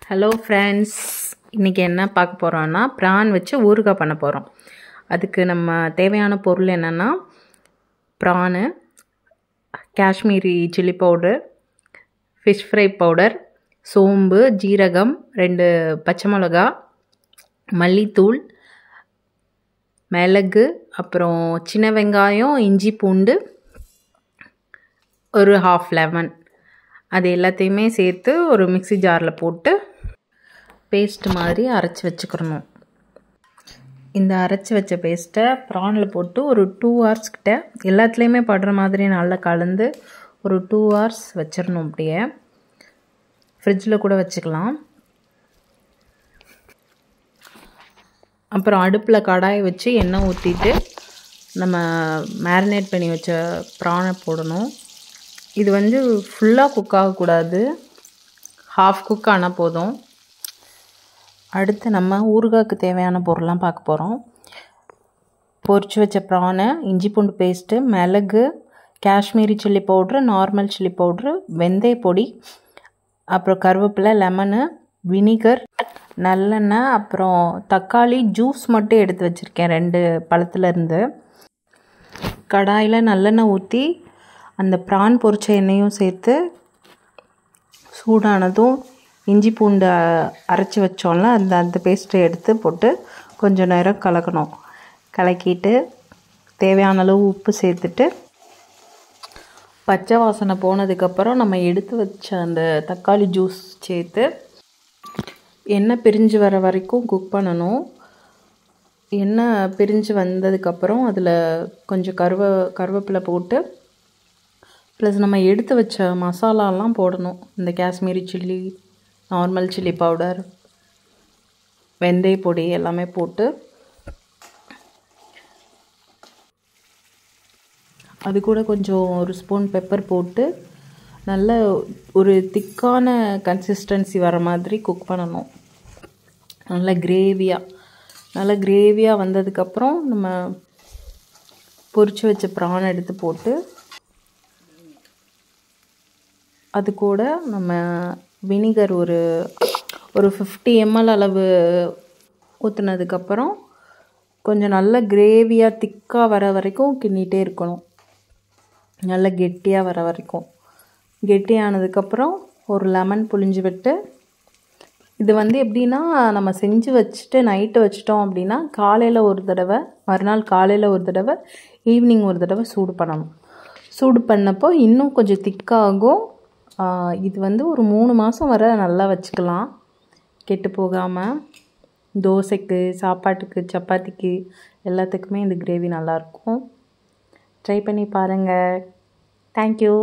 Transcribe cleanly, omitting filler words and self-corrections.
Hello friends, இன்றைக்கி என்ன பார்க்க போகிறோன்னா ப்ரான் வச்சு ஊறுகாய் பண்ண போகிறோம். அதுக்கு நம்ம தேவையான பொருள் என்னென்னா prawn, Kashmiri chilli powder, fish fry powder, சோம்பு, ஜீரகம், 2 பச்சை மிளகா, மல்லித்தூள், மிளகு, அப்புறம் சின்ன வெங்காயம், இஞ்சி பூண்டு, ஒரு 1/2 லெமன். அது எல்லாத்தையுமே சேர்த்து ஒரு மிக்ஸி ஜாரில் போட்டு பேஸ்ட் மாதிரி அரைச்சி வச்சுக்கிறணும். இந்த அரைச்சி வச்ச பேஸ்ட்டை ப்ரானில் போட்டு ஒரு 2 hours கிட்ட எல்லாத்துலேயுமே படுற மாதிரி நல்லா கலந்து ஒரு 2 hours வச்சிடணும். அப்படியே ஃப்ரிட்ஜில் கூட வச்சுக்கலாம். அப்புறம் அடுப்பில் கடாயை வச்சு எண்ணெய் ஊற்றிட்டு நம்ம மேரினேட் பண்ணி வச்ச ப்ரானை போடணும். இது வந்து ஃபுல்லாக குக் ஆகக்கூடாது, ஹாஃப் குக் ஆனால் போதும். அடுத்து நம்ம ஊறுகாய்க்கு தேவையான பொருள்லாம் பார்க்க போகிறோம். பொரிச்சு வச்ச ப்ரானை, இஞ்சி பூண்டு பேஸ்ட்டு, மிளகு, Kashmiri chilli powder, normal chilli powder, வெந்தய பொடி, அப்புறம் கருவேப்பிலை, லெமனு, வினிகர், நல்லெண்ணெய், அப்புறம் தக்காளி ஜூஸ் மட்டும் எடுத்து வச்சுருக்கேன் 2 பழத்துலேருந்து. கடாயில் நல்லெண்ணெய் ஊற்றி அந்த ப்ரான் பொரிச்ச எண்ணெயும் சேர்த்து சூடானதும் இஞ்சி பூண்டு அரைச்சி வச்சோம்ல அந்த பேஸ்ட்டை எடுத்து போட்டு கொஞ்சம் நேரம் கலக்கணும். கலக்கிட்டு தேவையான அளவு உப்பு சேர்த்துட்டு பச்சை வாசனை போனதுக்கப்புறம் நம்ம எடுத்து வச்ச அந்த தக்காளி ஜூஸ் சேர்த்து எண்ணெய் பிரிஞ்சு வர வரைக்கும் குக் பண்ணணும். எண்ணெய் பிரிஞ்சு வந்ததுக்கப்புறம் அதில் கொஞ்சம் கருவேப்பிலை போட்டு ப்ளஸ் நம்ம எடுத்து வச்ச மசாலாலாம் போடணும். இந்த Kashmiri chilli, normal chilli powder, வெந்தய பொடி எல்லாமே போட்டு அது கூட கொஞ்சம் ஒரு ஸ்பூன் பெப்பர் போட்டு நல்ல ஒரு திக்கான கன்சிஸ்டன்சி வர மாதிரி குக் பண்ணணும். நல்ல கிரேவியாக வந்ததுக்கப்புறம் நம்ம பொரிச்சு வச்ச ப்ரான் எடுத்து போட்டு அது கூட நம்ம வினிகர் ஒரு 50 ml அளவு ஊற்றுனதுக்கப்புறம் கொஞ்சம் நல்ல கிரேவியாக திக்காக வர வரைக்கும் கிண்டிகிட்டே இருக்கணும். நல்ல கெட்டியாக வர வரைக்கும். கெட்டியானதுக்கப்புறம் ஒரு லெமன் புழிஞ்சு விட்டு, இது வந்து எப்படின்னா நம்ம செஞ்சு வச்சுட்டு நைட்டு வச்சிட்டோம் அப்படின்னா காலையில் ஒரு தடவை, மறுநாள் காலையில் ஒரு தடவை, ஈவினிங் ஒரு தடவை சூடு பண்ணணும். சூடு பண்ணப்போ இன்னும் கொஞ்சம் திக்காகும். இது வந்து ஒரு 3 மாதம் வரை நல்லா வச்சுக்கலாம், கெட்டு போகாமல். தோசைக்கு, சாப்பாட்டுக்கு, சப்பாத்திக்கு எல்லாத்துக்குமே இந்த கிரேவி நல்லாயிருக்கும். ட்ரை பண்ணி பாருங்கள். தேங்க்யூ.